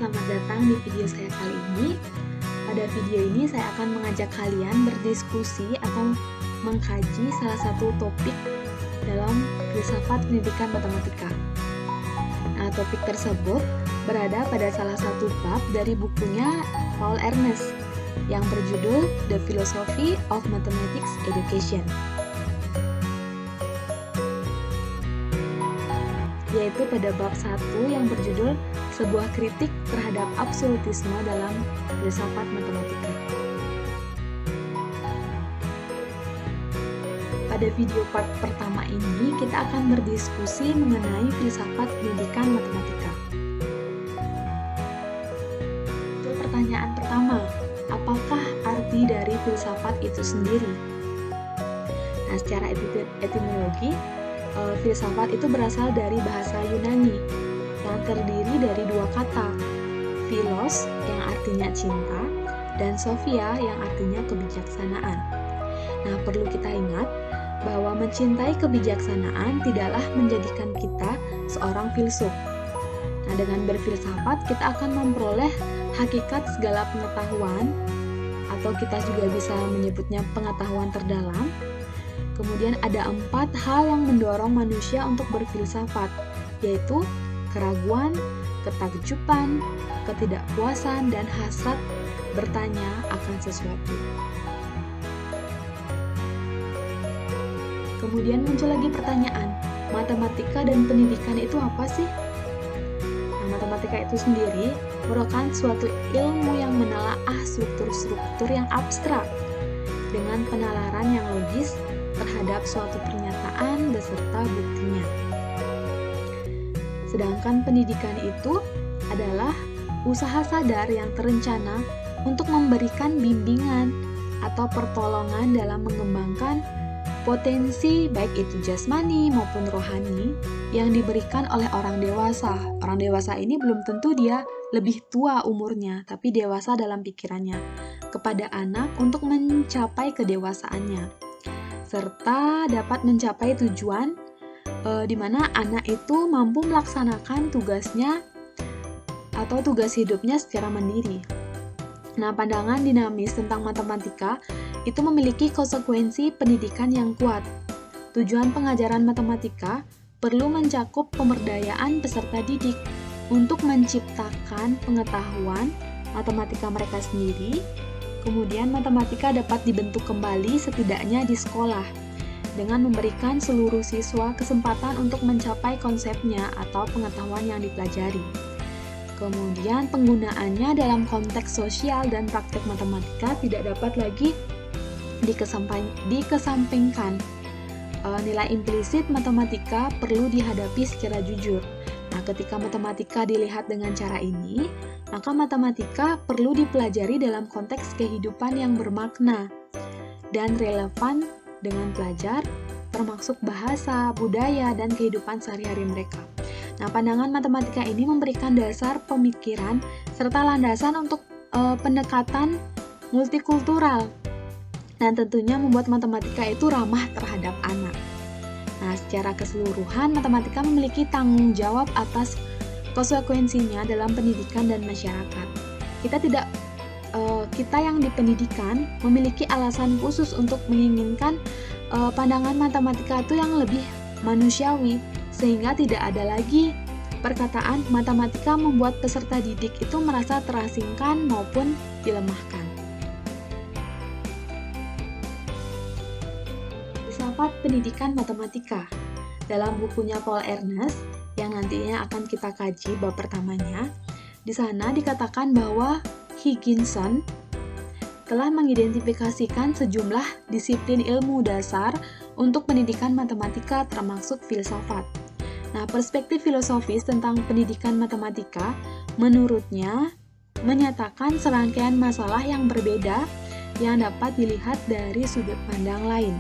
selamat datang di video saya kali ini. Pada video ini saya akan mengajak kalian berdiskusi atau mengkaji salah satu topik dalam filsafat pendidikan matematika. Nah, topik tersebut berada pada salah satu bab dari bukunya Paul Ernst yang berjudul The Philosophy of Mathematics Education, yaitu pada bab 1 yang berjudul sebuah kritik terhadap absolutisme dalam filsafat matematika. Pada video part pertama ini kita akan berdiskusi mengenai filsafat pendidikan matematika. Untuk pertanyaan pertama, apakah arti dari filsafat itu sendiri? Nah, secara etimologi, filsafat itu berasal dari bahasa Yunani yang terdiri dari dua kata, philos yang artinya cinta dan sophia yang artinya kebijaksanaan. Nah, perlu kita ingat bahwa mencintai kebijaksanaan tidaklah menjadikan kita seorang filsuf. Nah, dengan berfilsafat kita akan memperoleh hakikat segala pengetahuan, atau kita juga bisa menyebutnya pengetahuan terdalam. Kemudian ada 4 hal yang mendorong manusia untuk berfilsafat, yaitu keraguan, ketakjuban, ketidakpuasan, dan hasrat bertanya akan sesuatu. Kemudian muncul lagi pertanyaan, matematika dan pendidikan itu apa sih? Nah, matematika itu sendiri merupakan suatu ilmu yang menelaah struktur-struktur yang abstrak dengan penalaran yang logis terhadap suatu pernyataan beserta buktinya. Sedangkan pendidikan itu adalah usaha sadar yang terencana untuk memberikan bimbingan atau pertolongan dalam mengembangkan potensi baik itu jasmani maupun rohani yang diberikan oleh orang dewasa. Orang dewasa ini belum tentu dia lebih tua umurnya, tapi dewasa dalam pikirannya, kepada anak untuk mencapai kedewasaannya, serta dapat mencapai tujuan di mana anak itu mampu melaksanakan tugasnya atau tugas hidupnya secara mandiri. Nah, pandangan dinamis tentang matematika itu memiliki konsekuensi pendidikan yang kuat. Tujuan pengajaran matematika perlu mencakup pemberdayaan peserta didik untuk menciptakan pengetahuan matematika mereka sendiri. Kemudian matematika dapat dibentuk kembali setidaknya di sekolah dengan memberikan seluruh siswa kesempatan untuk mencapai konsepnya atau pengetahuan yang dipelajari. Kemudian penggunaannya dalam konteks sosial dan praktek matematika tidak dapat lagi dikesampingkan. Nilai implisit matematika perlu dihadapi secara jujur. Nah, ketika matematika dilihat dengan cara ini, maka matematika perlu dipelajari dalam konteks kehidupan yang bermakna dan relevan dengan pelajar, termasuk bahasa, budaya, dan kehidupan sehari-hari mereka. Nah, pandangan matematika ini memberikan dasar pemikiran serta landasan untuk pendekatan multikultural, dan tentunya membuat matematika itu ramah terhadap anak. Nah, secara keseluruhan, matematika memiliki tanggung jawab atas konsekuensinya dalam pendidikan dan masyarakat. Kita yang di pendidikan memiliki alasan khusus untuk menginginkan pandangan matematika itu yang lebih manusiawi, sehingga tidak ada lagi perkataan matematika membuat peserta didik itu merasa terasingkan maupun dilemahkan. Filsafat pendidikan matematika dalam bukunya Paul Ernst yang nantinya akan kita kaji bab pertamanya, di sana dikatakan bahwa Higginson telah mengidentifikasikan sejumlah disiplin ilmu dasar untuk pendidikan matematika termasuk filsafat. Nah, perspektif filosofis tentang pendidikan matematika menurutnya menyatakan serangkaian masalah yang berbeda yang dapat dilihat dari sudut pandang lain.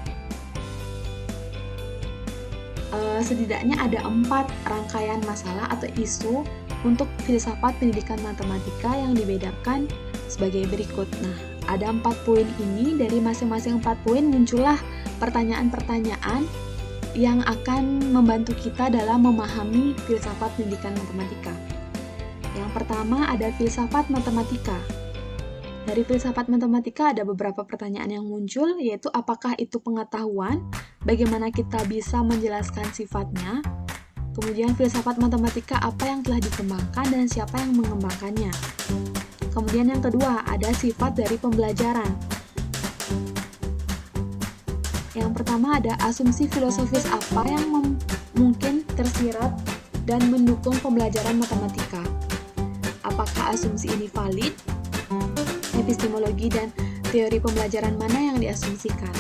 Setidaknya ada 4 rangkaian masalah atau isu untuk filsafat pendidikan matematika yang dibedakan sebagai berikut. Nah, ada 4 poin ini, dari masing-masing 4 poin muncullah pertanyaan-pertanyaan yang akan membantu kita dalam memahami filsafat pendidikan matematika. Yang pertama ada filsafat matematika. Dari filsafat matematika ada beberapa pertanyaan yang muncul, yaitu apakah itu pengetahuan, bagaimana kita bisa menjelaskan sifatnya, kemudian filsafat matematika apa yang telah dikembangkan dan siapa yang mengembangkannya. Kemudian yang kedua, ada sifat dari pembelajaran. Yang pertama ada asumsi filosofis apa yang mungkin tersirat dan mendukung pembelajaran matematika. Apakah asumsi ini valid? Epistemologi dan teori pembelajaran mana yang diasumsikan?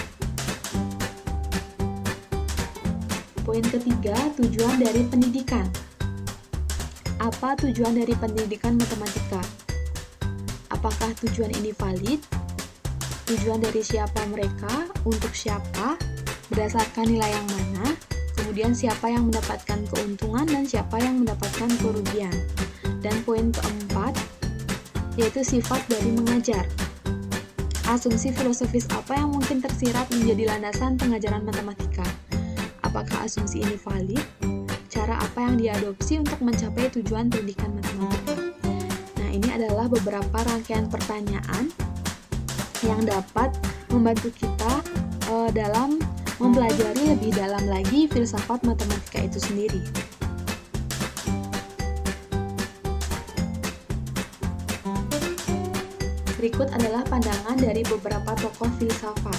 Poin ketiga, tujuan dari pendidikan. Apa tujuan dari pendidikan matematika? Apakah tujuan ini valid? Tujuan dari siapa mereka? Untuk siapa? Berdasarkan nilai yang mana? Kemudian siapa yang mendapatkan keuntungan dan siapa yang mendapatkan kerugian? Dan poin keempat, yaitu sifat dari mengajar. Asumsi filosofis apa yang mungkin tersirat menjadi landasan pengajaran matematika? Apakah asumsi ini valid? Cara apa yang diadopsi untuk mencapai tujuan pendidikan matematika? Nah, ini adalah beberapa rangkaian pertanyaan yang dapat membantu kita dalam mempelajari lebih dalam lagi filsafat matematika itu sendiri. Berikut adalah pandangan dari beberapa tokoh filsafat.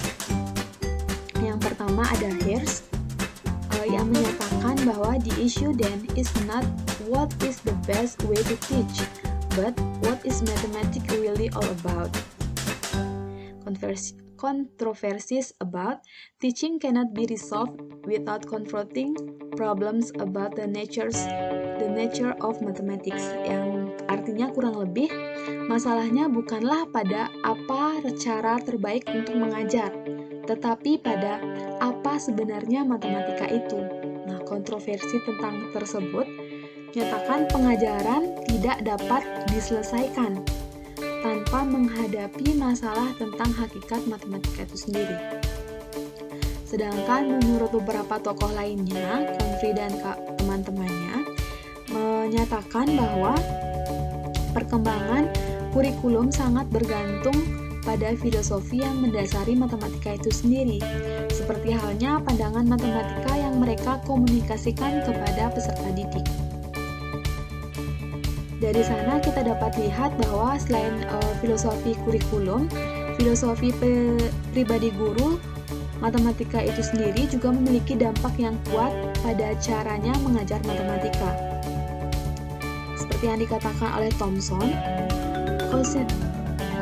Yang pertama ada Hirsch, yang menyatakan bahwa the issue then is not what is the best way to teach, but what is mathematics really all about. Controversies about teaching cannot be resolved without confronting problems about the nature of mathematics, yang artinya kurang lebih masalahnya bukanlah pada apa cara terbaik untuk mengajar, tetapi pada apa sebenarnya matematika itu. Nah, kontroversi tentang tersebut menyatakan pengajaran tidak dapat diselesaikan tanpa menghadapi masalah tentang hakikat matematika itu sendiri. Sedangkan menurut beberapa tokoh lainnya, Convery dan teman-temannya, menyatakan bahwa perkembangan kurikulum sangat bergantung pada filosofi yang mendasari matematika itu sendiri, seperti halnya pandangan matematika yang mereka komunikasikan kepada peserta didik. Dari sana kita dapat lihat bahwa selain filosofi kurikulum, filosofi pribadi guru, matematika itu sendiri juga memiliki dampak yang kuat pada caranya mengajar matematika. Seperti yang dikatakan oleh Thomson,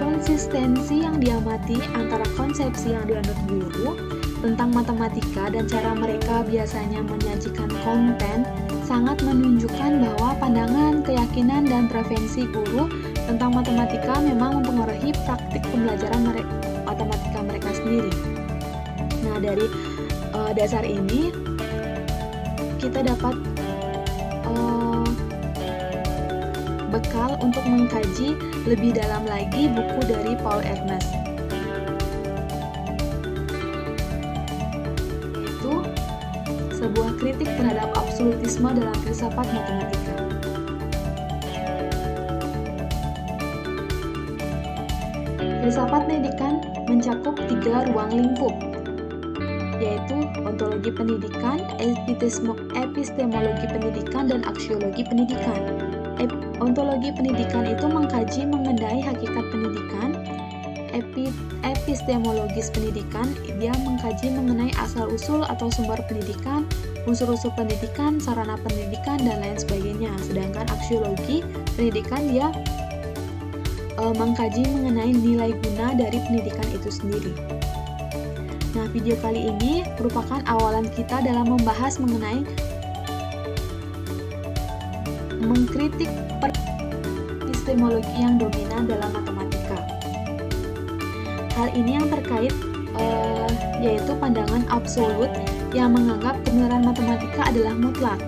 konsistensi yang diamati antara konsepsi yang dianut guru tentang matematika dan cara mereka biasanya menyajikan konten sangat menunjukkan bahwa pandangan, keyakinan, dan preferensi guru tentang matematika memang mempengaruhi praktik pembelajaran matematika mereka sendiri. Nah, dari dasar ini kita dapat bekal untuk mengkaji lebih dalam lagi buku dari Paul Ernst, yaitu sebuah kritik terhadap absolutisme dalam filsafat matematika. Filsafat pendidikan mencakup 3 ruang lingkup, yaitu ontologi pendidikan, epistemologi pendidikan, dan aksiologi pendidikan. Ontologi pendidikan itu mengkaji mengenai hakikat pendidikan. Epistemologis pendidikan, dia mengkaji mengenai asal-usul atau sumber pendidikan, unsur-unsur pendidikan, sarana pendidikan, dan lain sebagainya. Sedangkan aksiologi pendidikan, dia mengkaji mengenai nilai guna dari pendidikan itu sendiri. Nah, video kali ini merupakan awalan kita dalam membahas mengenai mengkritik epistemologi yang dominan dalam matematika. Hal ini yang terkait yaitu pandangan absolut yang menganggap kebenaran matematika adalah mutlak.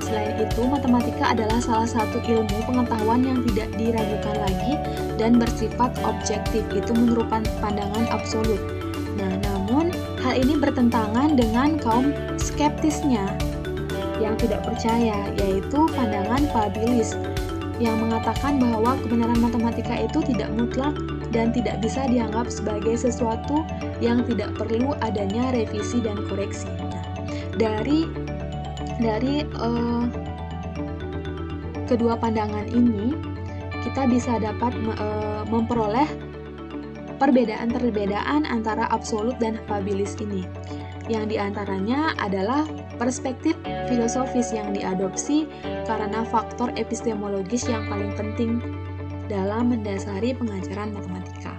Selain itu, matematika adalah salah satu ilmu pengetahuan yang tidak diragukan lagi dan bersifat objektif, itu menurut pandangan absolut. Nah, namun Hal ini bertentangan dengan kaum skeptisnya yang tidak percaya, yaitu pandangan Fabilis yang mengatakan bahwa kebenaran matematika itu tidak mutlak dan tidak bisa dianggap sebagai sesuatu yang tidak perlu adanya revisi dan koreksi. Nah, dari kedua pandangan ini kita bisa dapat memperoleh perbedaan antara absolut dan Fabilis ini. Yang diantaranya adalah perspektif filosofis yang diadopsi karena faktor epistemologis yang paling penting dalam mendasari pengajaran matematika.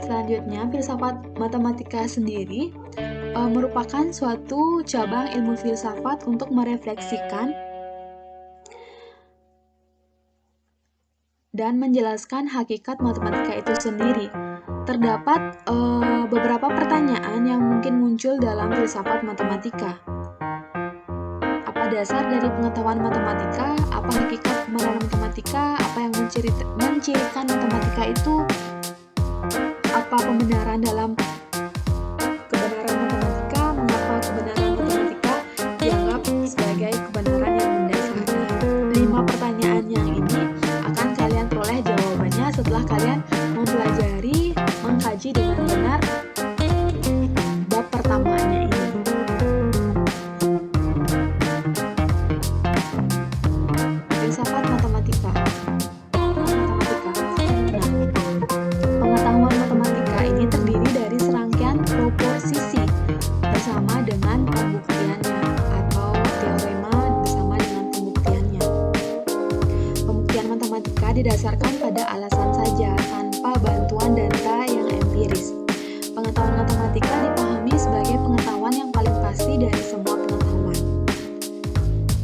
Selanjutnya, filsafat matematika sendiri merupakan suatu cabang ilmu filsafat untuk merefleksikan dan menjelaskan hakikat matematika itu sendiri. Terdapat beberapa pertanyaan yang mungkin muncul dalam filsafat matematika. Apa dasar dari pengetahuan matematika? Apa hakikat kebenaran matematika? Apa yang mencirikan matematika itu? Apa pembenaran dalam kebenaran matematika? Mengapa kebenaran matematika dianggap sebagai kebenaran yang mendasar? 5 pertanyaan yang ini akan kalian peroleh jawabannya setelah kalian mengkaji dengan benar bab pertamanya ini. Filsafat matematika. Nah, pengetahuan matematika ini terdiri dari serangkaian proposisi bersama dengan pembuktiannya atau teorema bersama dengan pembuktiannya. Pembuktian matematika didasarkan pada alasan saja tanpa bantuan data yang empiris. Pengetahuan matematika dipahami sebagai pengetahuan yang paling pasti dari semua pengetahuan.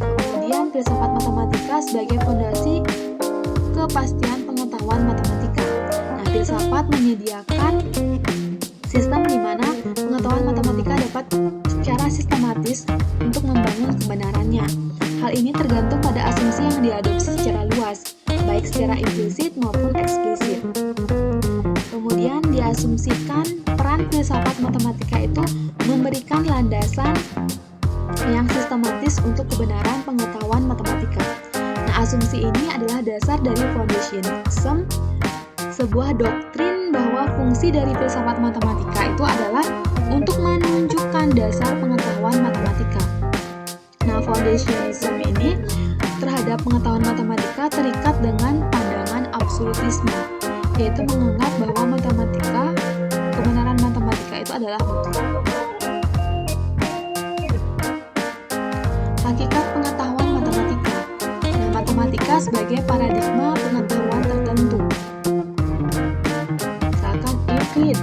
Kemudian filsafat matematika sebagai fondasi kepastian pengetahuan matematika. Nah, filsafat menyediakan sistem di mana pengetahuan matematika dapat secara sistematis untuk membangun kebenarannya. Hal ini tergantung pada asumsi yang diadopsi secara luas, baik secara implisit maupun eksplisit. Kemudian diasumsikan peran filsafat matematika itu memberikan landasan yang sistematis untuk kebenaran pengetahuan matematika. Nah, asumsi ini adalah dasar dari foundationism, sebuah doktrin bahwa fungsi dari filsafat matematika itu adalah untuk menunjukkan dasar pengetahuan matematika. Nah, foundationism ini terhadap pengetahuan matematika terikat dengan pandangan absolutisme, yaitu menganggap bahwa kebenaran matematika itu adalah mutlak. Hakikat pengetahuan matematika. Nah, matematika sebagai paradigma pengetahuan tertentu. Misalkan Euclid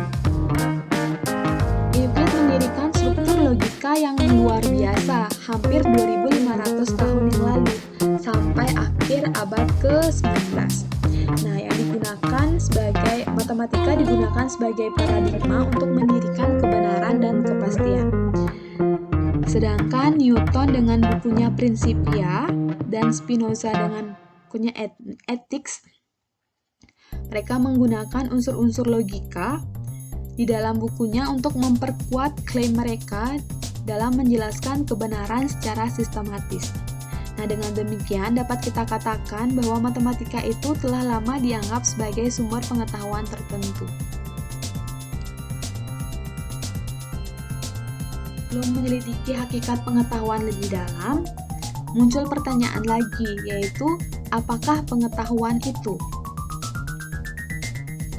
mendirikan struktur logika yang luar biasa hampir 2500 tahun yang lalu sampai akhir abad ke-19. Nah, yang matematika digunakan sebagai paradigma untuk mendirikan kebenaran dan kepastian. Sedangkan Newton dengan bukunya Principia dan Spinoza dengan bukunya Ethics, mereka menggunakan unsur-unsur logika di dalam bukunya untuk memperkuat klaim mereka dalam menjelaskan kebenaran secara sistematis. Nah, dengan demikian dapat kita katakan bahwa matematika itu telah lama dianggap sebagai sumber pengetahuan tertentu. Belum menyelidiki hakikat pengetahuan lebih dalam, muncul pertanyaan lagi, yaitu apakah pengetahuan itu?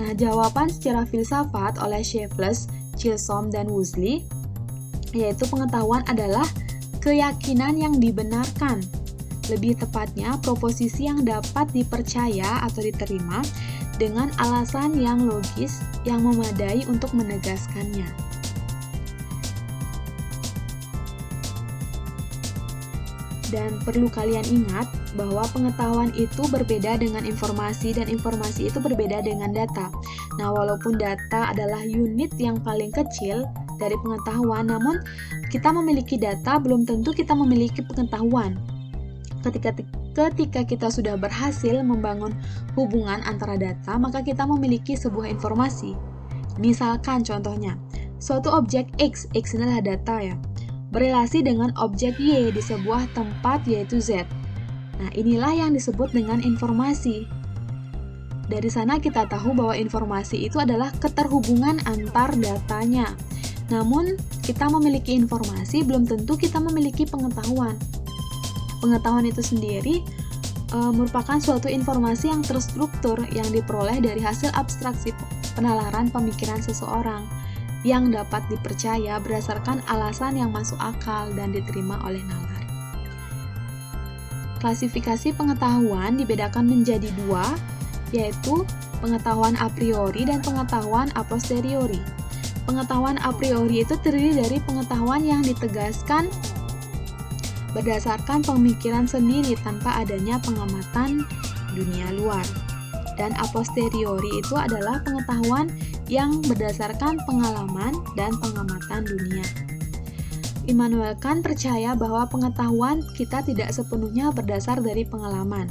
Nah, jawaban secara filsafat oleh Scheffler, Chisholm, dan Woosley, yaitu pengetahuan adalah keyakinan yang dibenarkan. Lebih tepatnya, proposisi yang dapat dipercaya atau diterima dengan alasan yang logis yang memadai untuk menegaskannya. Dan perlu kalian ingat bahwa pengetahuan itu berbeda dengan informasi dan informasi itu berbeda dengan data. Nah, walaupun data adalah unit yang paling kecil dari pengetahuan, namun kita memiliki data belum tentu kita memiliki pengetahuan. Ketika kita sudah berhasil membangun hubungan antara data, maka kita memiliki sebuah informasi. Misalkan contohnya, suatu objek X adalah data ya, berelasi dengan objek Y di sebuah tempat yaitu Z. Nah, inilah yang disebut dengan informasi. Dari sana kita tahu bahwa informasi itu adalah keterhubungan antar datanya. Namun, kita memiliki informasi belum tentu kita memiliki pengetahuan. Pengetahuan itu sendiri merupakan suatu informasi yang terstruktur yang diperoleh dari hasil abstraksi penalaran pemikiran seseorang yang dapat dipercaya berdasarkan alasan yang masuk akal dan diterima oleh nalar. Klasifikasi pengetahuan dibedakan menjadi dua, yaitu pengetahuan a priori dan pengetahuan a posteriori. Pengetahuan a priori itu terdiri dari pengetahuan yang ditegaskan berdasarkan pemikiran sendiri tanpa adanya pengamatan dunia luar. Dan a posteriori itu adalah pengetahuan yang berdasarkan pengalaman dan pengamatan dunia. Immanuel Kant percaya bahwa pengetahuan kita tidak sepenuhnya berdasar dari pengalaman.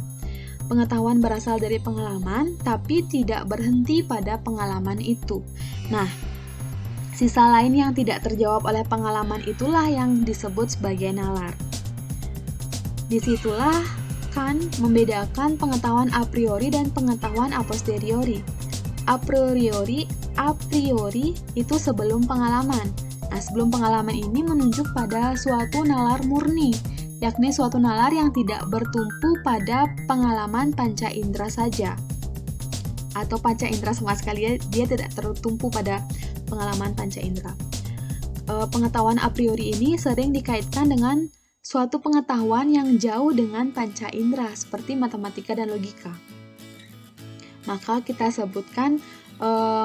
Pengetahuan berasal dari pengalaman, tapi tidak berhenti pada pengalaman itu. Nah, sisa lain yang tidak terjawab oleh pengalaman itulah yang disebut sebagai nalar. Disitulah Kant membedakan pengetahuan a priori dan pengetahuan a posteriori. A priori itu sebelum pengalaman. Nah, sebelum pengalaman ini menunjuk pada suatu nalar murni, yakni suatu nalar yang tidak bertumpu pada pengalaman panca indera saja. Atau panca indera sama sekali, dia tidak tertumpu pada pengalaman panca indera. Pengetahuan a priori ini sering dikaitkan dengan suatu pengetahuan yang jauh dengan panca indera seperti matematika dan logika. Maka kita sebutkan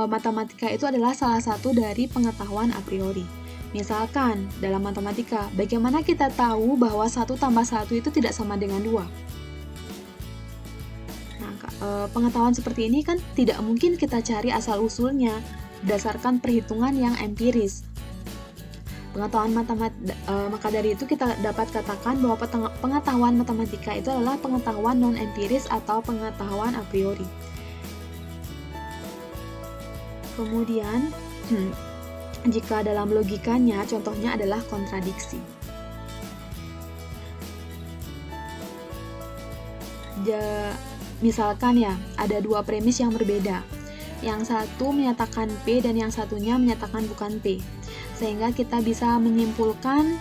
matematika itu adalah salah satu dari pengetahuan a priori. Misalkan dalam matematika, bagaimana kita tahu bahwa 1 tambah 1 itu tidak sama dengan 2? Nah, pengetahuan seperti ini kan tidak mungkin kita cari asal-usulnya berdasarkan perhitungan yang empiris. Maka dari itu kita dapat katakan bahwa pengetahuan matematika itu adalah pengetahuan non-empiris atau pengetahuan a priori. Kemudian, jika dalam logikanya, contohnya adalah kontradiksi. Misalkan ya, ada dua premis yang berbeda. Yang satu menyatakan P dan yang satunya menyatakan bukan P. Sehingga kita bisa menyimpulkan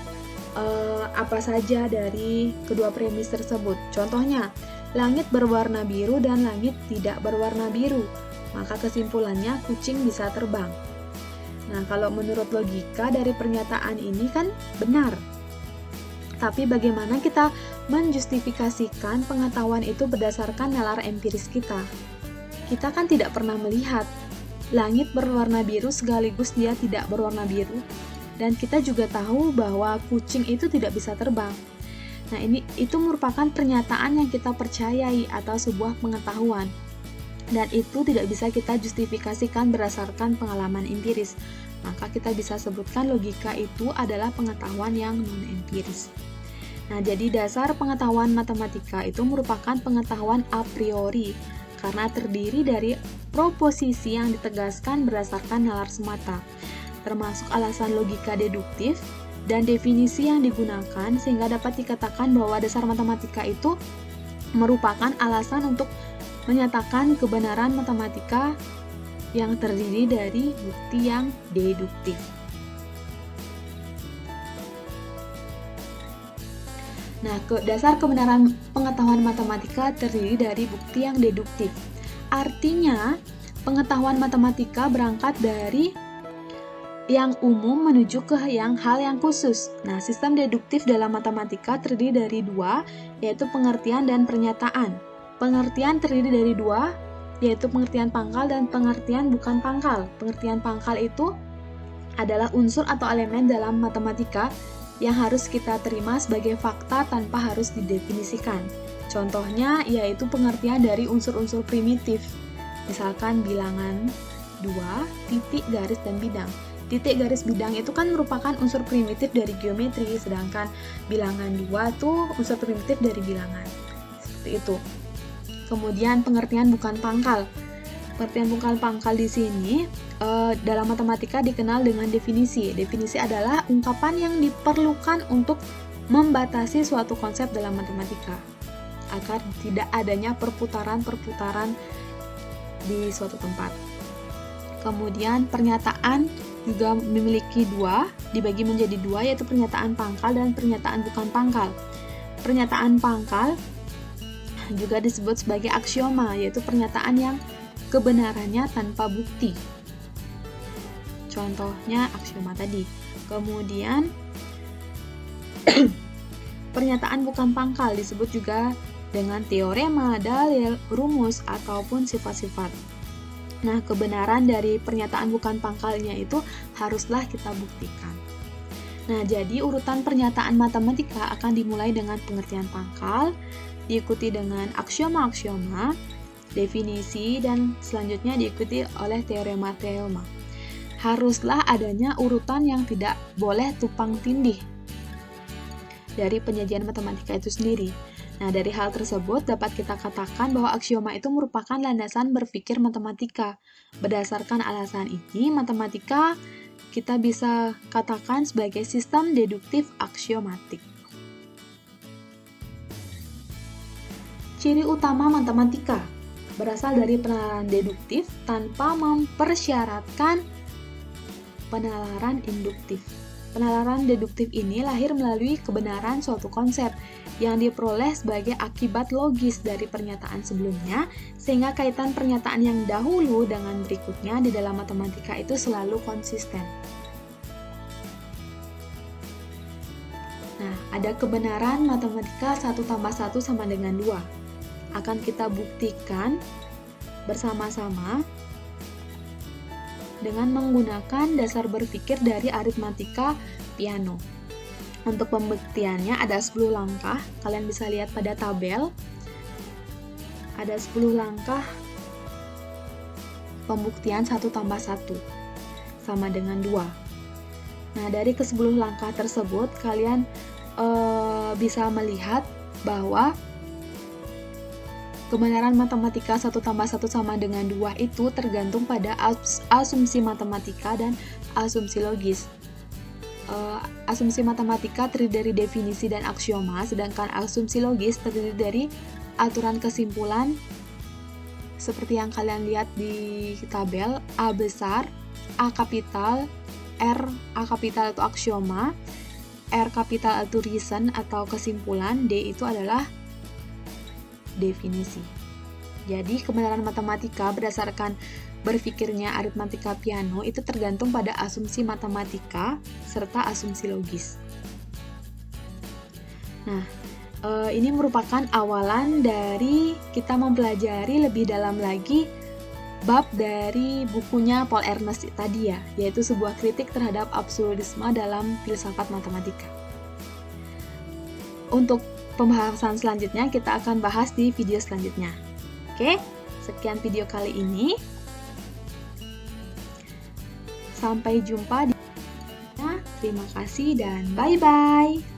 apa saja dari kedua premis tersebut. Contohnya, langit berwarna biru dan langit tidak berwarna biru. Maka kesimpulannya kucing bisa terbang. Nah, kalau menurut logika dari pernyataan ini kan benar. Tapi bagaimana kita menjustifikasikan pengetahuan itu berdasarkan nalar empiris kita? Kita kan tidak pernah melihat langit berwarna biru sekaligus dia tidak berwarna biru, dan kita juga tahu bahwa kucing itu tidak bisa terbang. Nah, itu merupakan pernyataan yang kita percayai atau sebuah pengetahuan, dan itu tidak bisa kita justifikasikan berdasarkan pengalaman empiris. Maka kita bisa sebutkan logika itu adalah pengetahuan yang non-empiris. Nah, jadi dasar pengetahuan matematika itu merupakan pengetahuan a priori, karena terdiri dari proposisi yang ditegaskan berdasarkan nalar semata, termasuk alasan logika deduktif dan definisi yang digunakan, sehingga dapat dikatakan bahwa dasar matematika itu merupakan alasan untuk menyatakan kebenaran matematika yang terdiri dari bukti yang deduktif. Nah, dasar kebenaran pengetahuan matematika terdiri dari bukti yang deduktif. Artinya, pengetahuan matematika berangkat dari yang umum menuju ke hal yang khusus. Nah, sistem deduktif dalam matematika terdiri dari dua, yaitu pengertian dan pernyataan. Pengertian terdiri dari dua, yaitu pengertian pangkal dan pengertian bukan pangkal. Pengertian pangkal itu adalah unsur atau elemen dalam matematika yang harus kita terima sebagai fakta tanpa harus didefinisikan. Contohnya yaitu pengertian dari unsur-unsur primitif. Misalkan bilangan 2, titik, garis, dan bidang. titik garis bidang itu kan merupakan unsur primitif dari geometri, sedangkan bilangan 2 tuh unsur primitif dari bilangan. Seperti itu. Kemudian pengertian bukan pangkal. Pengertian bukan pangkal di sini dalam matematika dikenal dengan definisi. Definisi adalah ungkapan yang diperlukan untuk membatasi suatu konsep dalam matematika agar tidak adanya perputaran-perputaran di suatu tempat. Kemudian pernyataan juga memiliki dibagi menjadi dua, yaitu pernyataan pangkal dan pernyataan bukan pangkal. Pernyataan pangkal juga disebut sebagai aksioma, yaitu pernyataan yang kebenarannya tanpa bukti. Contohnya aksioma tadi. Kemudian pernyataan bukan pangkal disebut juga dengan teorema, dalil, rumus, ataupun sifat-sifat. Nah, kebenaran dari pernyataan bukan pangkalnya itu haruslah kita buktikan. Nah, jadi urutan pernyataan matematika akan dimulai dengan pengertian pangkal, diikuti dengan aksioma-aksioma, definisi, dan selanjutnya diikuti oleh teorema-teorema. Haruslah adanya urutan yang tidak boleh tumpang tindih dari penyajian matematika itu sendiri. Nah, dari hal tersebut dapat kita katakan bahwa aksioma itu merupakan landasan berpikir matematika. Berdasarkan alasan ini, matematika kita bisa katakan sebagai sistem deduktif aksiomatik. Ciri utama matematika berasal dari penalaran deduktif tanpa mempersyaratkan penalaran induktif. Penalaran deduktif ini lahir melalui kebenaran suatu konsep yang diperoleh sebagai akibat logis dari pernyataan sebelumnya, sehingga kaitan pernyataan yang dahulu dengan berikutnya di dalam matematika itu selalu konsisten. Nah, ada kebenaran matematika 1 tambah 1 sama dengan 2. Akan kita buktikan bersama-sama dengan menggunakan dasar berpikir dari aritmatika Peano. Untuk pembuktiannya ada 10 langkah, kalian bisa lihat pada tabel. Ada 10 langkah pembuktian 1 tambah 1 sama dengan 2. Nah, dari ke-10 langkah tersebut, kalian bisa melihat bahwa kebenaran matematika 1 tambah 1 sama dengan 2 itu tergantung pada asumsi matematika dan asumsi logis. Asumsi matematika terdiri dari definisi dan aksioma, sedangkan asumsi logis terdiri dari aturan kesimpulan seperti yang kalian lihat di tabel. A besar, A kapital, R A kapital itu aksioma, R kapital itu reason atau kesimpulan, D itu adalah definisi. Jadi kebenaran matematika berdasarkan berpikirnya aritmatika Peano itu tergantung pada asumsi matematika serta asumsi logis. Nah, ini merupakan awalan dari kita mempelajari lebih dalam lagi bab dari bukunya Paul Ernst tadi ya, yaitu sebuah kritik terhadap absurdisme dalam filsafat matematika. Untuk pembahasan selanjutnya kita akan bahas di video selanjutnya. Oke, sekian video kali ini. Sampai jumpa di video. Terima kasih dan bye-bye.